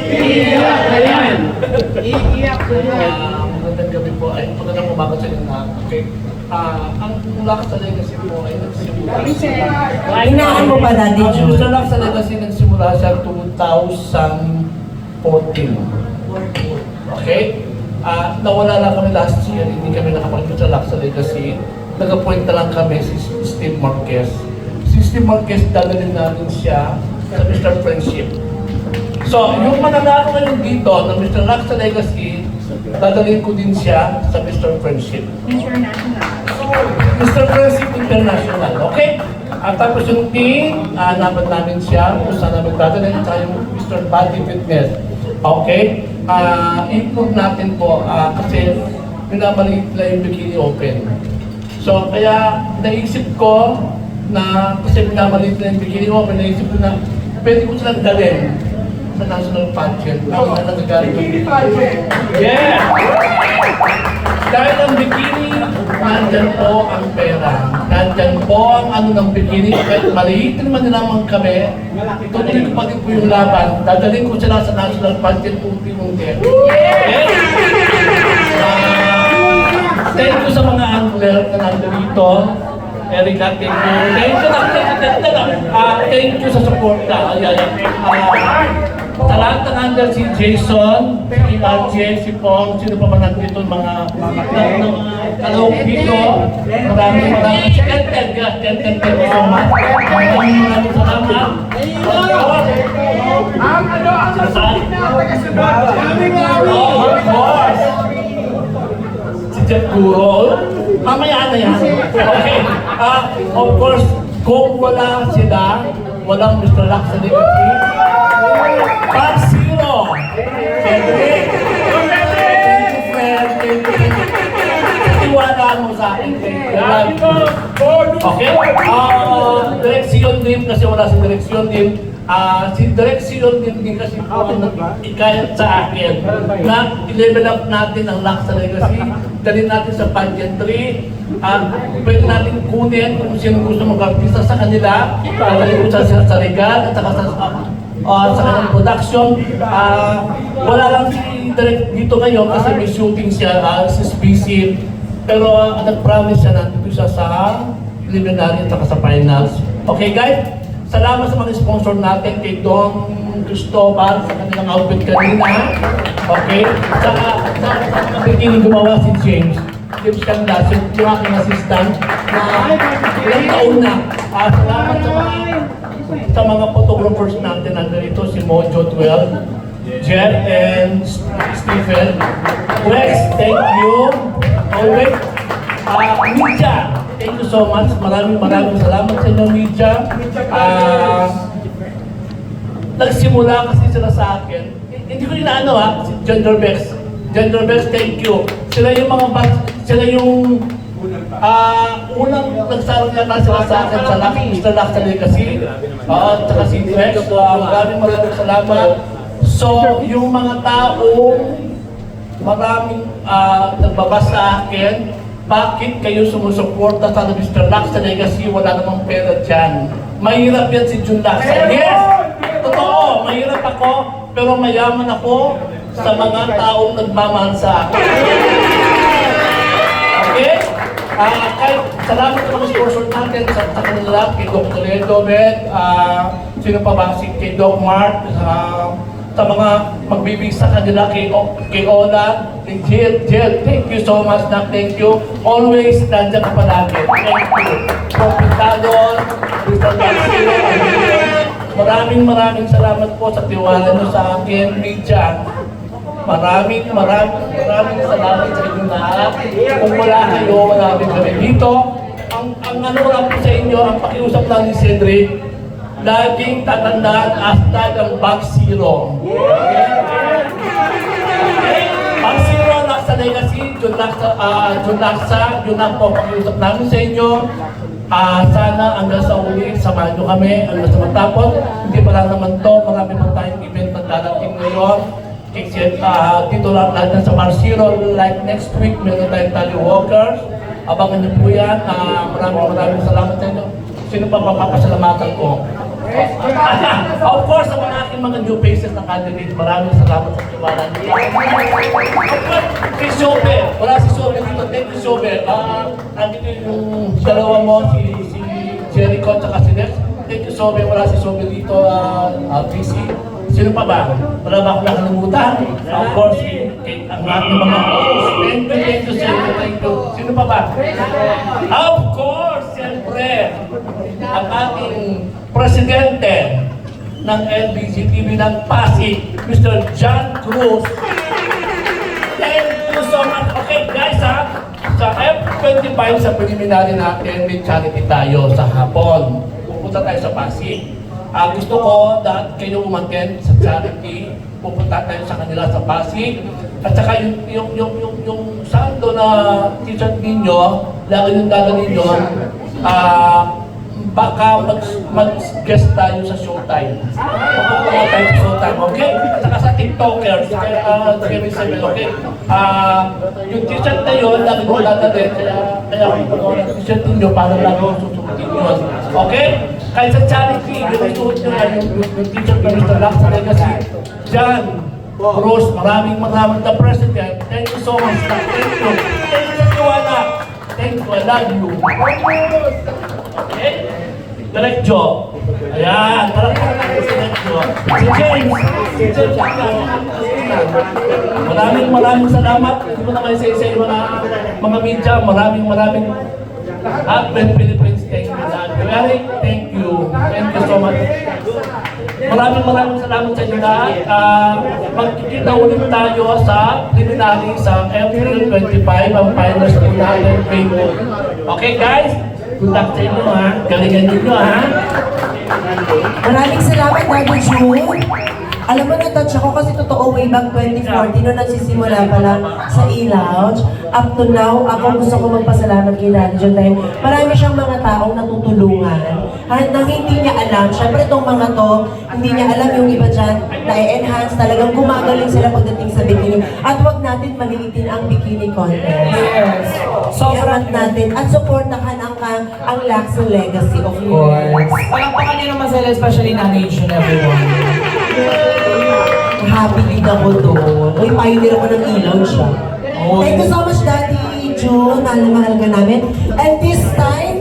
Iiyak na yan! Iiyak na yan! Magandang gabi po. Ay, magandang umaga sa inyo lahat. Okay. Ang Lux sa Legacy po ay nagsimula. Inaan mo pa, Daddy Ang June. Lux sa Legacy nagsimula siya 2014. Okay? Nawala lang kami last year, hindi kami nakapagpunta sa Lux sa Legacy. Nag-appoint na lang kami si Steve Marquez. Si Steve Marquez, dadalhin namin siya sa Mr. Friendship. So, yung mananalo ngayon dito ng Mr. Lux sa Legacy, dadalhin ko din siya sa Mr. Friendship. Mr. Friendship International, okay? At tapos yung team, naman namin siya, kung saan namin dadalhin, at yung Mr. Body Fitness. Okay? Improve natin po, kasi minamaliit lang yung Bikini Open. So, kaya naisip ko na, kasi minamaliit lang yung Bikini Open, naisip ko na pwede ko silang dalhin sa national pageant. Ako na nagagaling. Yeah! Dahil ang bikini, nandyan po ang pera. Nandyan po ang ano ng bikini. Kahit maliit naman nilamang kami, tutuloy ko pa din po yung laban. Dadalhin ko sila sa national pageant unti-unti. Yeah! Thank you sa mga angler na nandito. Erika, thank you. Thank you sa suporta. Sa lahat ng under si Jason, si RJ, si Pong, sino pa man nandito mga kalawang dito. Maraming si Tenten, thank you so much. Maraming salamat. Of course. Si Jeff Guro. Mamaya na yan. Okay. Of course, kung wala sila, walang Mr. Lux sa Legacy. Pag zero. Tiwala mo sa akin. Okay? Direksyon din, kasi wala si direksyon din. Si direksyon din kasi ikayat sa akin na i-level up natin ang Lux sa Legacy, dalhin natin sa pageantry, pwede natin kunin kung sino gusto mag-artista sa kanila, dalhin ko sa Regal at saka sa kanilang production. Wala lang si Direk dito ngayon kasi may shooting siya, si busy. Pero nag-promise siya nandito siya sa preliminary at saka sa finals. Okay guys? Salamat sa mga sponsor natin kay Don Cristobal sa kanilang outfit kanina. Okay? Sa beginning gumawa si James Kanda, yung aking assistant na ilang taon na. Salamat sa mga photographers natin nandito, si Mojo 12, Jeff and Stephen. Rex, thank you. Always. Media, thank you so much. Maraming salamat sa inyo, Media. Nagsimula kasi sila sa akin. Hindi ko inaano si Gender Bex. Gender Bex, thank you. Sila yung mga sila yung unang nagsarong yata sila sa akin sa Mr. Lux sa Legacy. At saka si Rex. Maraming salamat. So, yung mga taong maraming nagbabasa sa akin, bakit kayo sumusuporta sa Mr. Lux sa Legacy? Wala namang pera dyan. Mahirap yan si Jun Lux. Yes! Totoo, mahirap ako, pero mayaman ako sa mga taong nagmamahal sa akin. Okay? Kahit salamat sa mga sponsor natin sa kanila, kay Dr. Ledo, sino pa ba? Kay Doc Mark, sa mga magbibig sa kanila, kay Ola, kay Jill, thank you so much na thank you. Always nandiyan ka palagi. Thank you. Propitador, Mr. Garcia, maraming salamat po sa tiwala nyo sa akin, Media. Maraming salamat sa inyo lahat. Kung wala kayo, wala rin kami dito. Ang ano lang po sa inyo, ang pakiusap lang ni Cedric, laging tatandaan hashtag ang Back Zero. Back Zero, Lux sa Legacy, Jun Laksa, yun ang po pakiusap namin sa inyo. Sana hanggang sa uli, samahan nyo kami, hanggang sa matapos. Hindi pa lang naman to, marami pa tayong event na darating ngayon. Dito lang natin sa Bar Zero, like next week, meron tayong Tally Walkers. Abangan nyo po yan. Maraming salamat sa inyo. Sino pa mapapasalamatan ko? Of course, sa mga aking mga new faces na candidate, maraming salamat sa tiwala niyo. Si Sobe, wala si Sobe dito. Thank you, Sobe. Andito yung dalawa mo, si Jericho at si Lex. Thank you, Sobe. Wala si Sobe dito, PC. Sino pa ba? Wala ba akong nakalimutan? Of course, ang lahat ng mga hosts. Thank you, thank you. Sino pa ba? Of course, siyempre, ang ating presidente ng LBGTV ng Pasig, Mr. John Cruz. Thank you so much. Okay, guys, sa F25 sa preliminary natin, may charity tayo sa hapon. Pupunta tayo sa Pasig. Gusto ko dahil kayo umattend sa charity, pupunta tayo sa kanila sa Pasig. At saka yung sando na t-shirt ninyo, lagi yung dala ninyo, baka mag-guest tayo sa showtime. Pupunta tayo sa showtime, okay? At saka sa TikTokers, kaya sabi, okay? Yung t-shirt na yun, lagi yung dala din, kaya kung t-shirt ninyo, para lagi yung susukutin yun. Okay? Kahit sa charity, yung suot nyo yan, yung t-shirt na Mr. Lux Legacy. John Cruz, maraming the President. Thank you so much. Thank you. Thank you sa tiwala. Thank you. I love you. Okay? Direct Joe. Ayan. Parang si Direct Joe. Si James. Si James. Maraming salamat. Hindi mo naman sa mga media. Maraming at Philippines, thank you. Thank you. Thank you so much. Maraming salamat sa inyo lahat. Magkikita ulit tayo sa preliminary sa April 25, ang finals din natin Facebook. Okay guys? Good luck sa inyo ha. Galingan ninyo ha. Maraming salamat, Daddy June. Alam mo, na-touch ako kasi totoo way back 2014 nung nagsisimula pa lang sa e-lounge. Up to now, ako gusto ko magpasalamat kay Daddy June dahil marami siyang mga taong natutulungan. Kahit nang hindi niya alam, syempre itong mga to, hindi niya alam yung iba dyan, na-enhance, talagang gumagaling sila pagdating sa bikini. At huwag natin maliitin ang bikini contest. Yes. Sobrang natin at supportahan ang Lux Legacy, of course. Palakpakan niyo naman sila, especially Nanay June, everyone. Happy din ako doon. Uy, pioneer ako ng e-lounge siya. Thank you so much, Daddy June. Mahal ka namin. And this time,